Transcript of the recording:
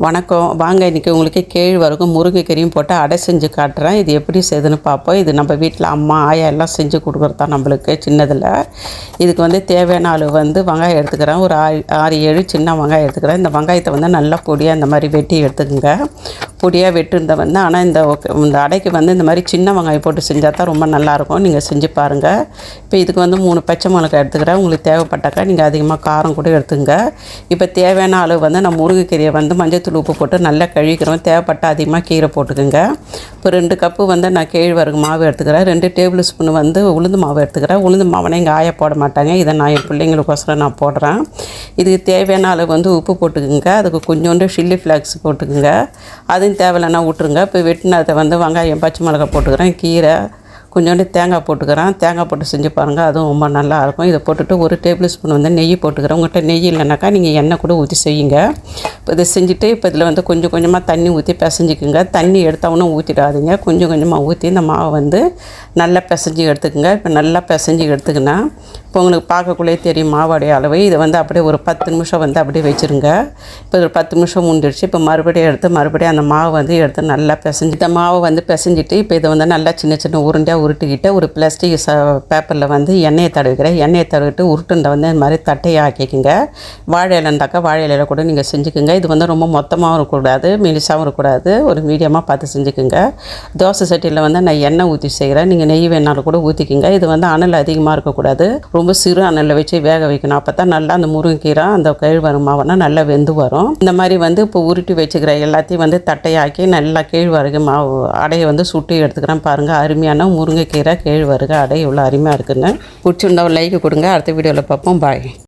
வணக்கம். வாங்க இன்றைக்கி உங்களுக்கு கேழ்வரகும் முருங்கைக்கீரையும் போட்டு அடை செஞ்சு காட்டுறேன். இது எப்படி செய்யுதுன்னு பார்ப்போம். இது நம்ம வீட்டில் அம்மா ஆயா எல்லாம் செஞ்சு கொடுக்குறதா நம்மளுக்கு சின்னதில். இதுக்கு வந்து தேவையான அளவு வெங்காயம் எடுத்துக்கிறேன். ஒரு 6-7 சின்ன வெங்காயம் எடுத்துக்கிறேன். இந்த வெங்காயத்தை நல்லா பொடியாக இந்த மாதிரி வெட்டி எடுத்துக்கோங்க. பொடியாக வெட்டுருந்த ஆனால் இந்த அடைக்கு இந்த மாதிரி சின்ன வெங்காயம் போட்டு செஞ்சால் தான் ரொம்ப நல்லாயிருக்கும். நீங்கள் செஞ்சு பாருங்கள். இப்போ இதுக்கு 3 பச்சை மிளகாய் எடுத்துக்கிறேன். உங்களுக்கு தேவைப்பட்டாக்கா நீங்கள் அதிகமாக காரம் கூட எடுத்துங்க. இப்போ தேவையான அளவு நான் முருங்கைக்கீரையை மஞ்சள் உப்பு போட்டு நல்லா கழுவிக்கிறோம். தேவைப்பட்ட அதிகமாக கீரை போட்டுக்குங்க. இப்போ 2 கப்பு நான் கேழ்வரகு மாவு எடுத்துக்கிறேன். 2 டேபிள் ஸ்பூன் உளுந்து மாவு எடுத்துக்கிறேன். உளுந்து மாவுனா எங்கள் ஆயா போட மாட்டாங்க. இதை நான் என் பிள்ளைங்களுக்கோசரம் நான் போடுறேன். இதுக்கு தேவையான அளவு உப்பு போட்டுக்குங்க. அதுக்கு கொஞ்சோண்டு சில்லி ஃப்ளாக்ஸ் போட்டுக்குங்க. அதையும் தேவையில்லைன்னா விட்டுருங்க. இப்போ வெட்டினதை வெங்காயம் பச்சை மிளகாய் போட்டுக்கிறேன். கீரை கொஞ்சோண்டு தேங்காய் போட்டுக்கிறேன். தேங்காய் போட்டு செஞ்சு பாருங்கள், அதுவும் ரொம்ப நல்லாயிருக்கும். இதை போட்டுட்டு 1 டேபிள் ஸ்பூன் நெய் போட்டுக்கிறேன். உங்கள்கிட்ட நெய் இல்லைனாக்கா நீங்கள் எண்ணெய் கூட ஊற்றி செய்யுங்க. இப்போ இதை செஞ்சுட்டு இப்போ இதில் கொஞ்சம் கொஞ்சமாக தண்ணி ஊற்றி பிசைஞ்சிக்குங்க. தண்ணி எடுத்தவொன்னே ஊற்றிடாதீங்க. கொஞ்சம் கொஞ்சமாக ஊற்றி இந்த மாவை நல்லா பிசைஞ்சு எடுத்துக்கோங்க. இப்போ நல்லா பிசைஞ்சு எடுத்துக்கினா இப்போ உங்களுக்கு பார்க்கக்குள்ளே தெரியும் மாவோடைய அளவு. இதை அப்படியே ஒரு 10 நிமிஷம் அப்படியே வச்சுருங்க. இப்போ ஒரு 10 நிமிஷம் முடிஞ்சிடுச்சு. இப்போ மறுபடியும் அந்த மாவை எடுத்து நல்லா பிசைஞ்சு இந்த மாவை பிசைஞ்சிட்டு இப்போ இதை நல்லா சின்ன சின்ன உருண்டையாக உருட்டிக்கிட்டு ஒரு பிளாஸ்டிக் பேப்பரில் எண்ணெயை தடவிக்கிறேன். எண்ணெயை தடவிட்டு உருட்டுண்டை இந்த மாதிரி தட்டையாக ஆக்கிக்குங்க. வாழை இலைண்டாக்கா வாழை இலையில் கூட நீங்கள் செஞ்சுக்குங்க. இது ரொம்ப மொத்தமாகவும் இருக்கக்கூடாது, மெலிசாகவும் இருக்கக்கூடாது, ஒரு மீடியமாக பார்த்து செஞ்சுக்குங்க. தோசை சட்டியில் நான் எண்ணெய் ஊற்றி செய்கிறேன். நீங்கள் நெய் வேணாலும் கூட ஊற்றிக்குங்க. இது அனல் அதிகமாக இருக்கக்கூடாது, ரொம்ப சிறு அனலில் வச்சு வேக வைக்கணும். அப்போ தான் நல்லா அந்த முருங்கைக்கீரை அந்த கேழ்வரகு மாவுனா நல்லா வெந்து வரும். இந்த மாதிரி இப்போ உருட்டி வச்சுக்கிற எல்லாத்தையும் தட்டையாக்கி நல்லா கேழ்வரகு மாவு அடையை சுட்டி எடுத்துக்கிறேன். பாருங்கள், அருமையான முருங்கைக்கீரை கேழ்வரகு அடை இவ்வளோ அருமையாக இருக்குன்னு. பிடிச்சிருந்தா லைக் கொடுங்க. அடுத்த வீடியோவில் பார்ப்போம். பாய்.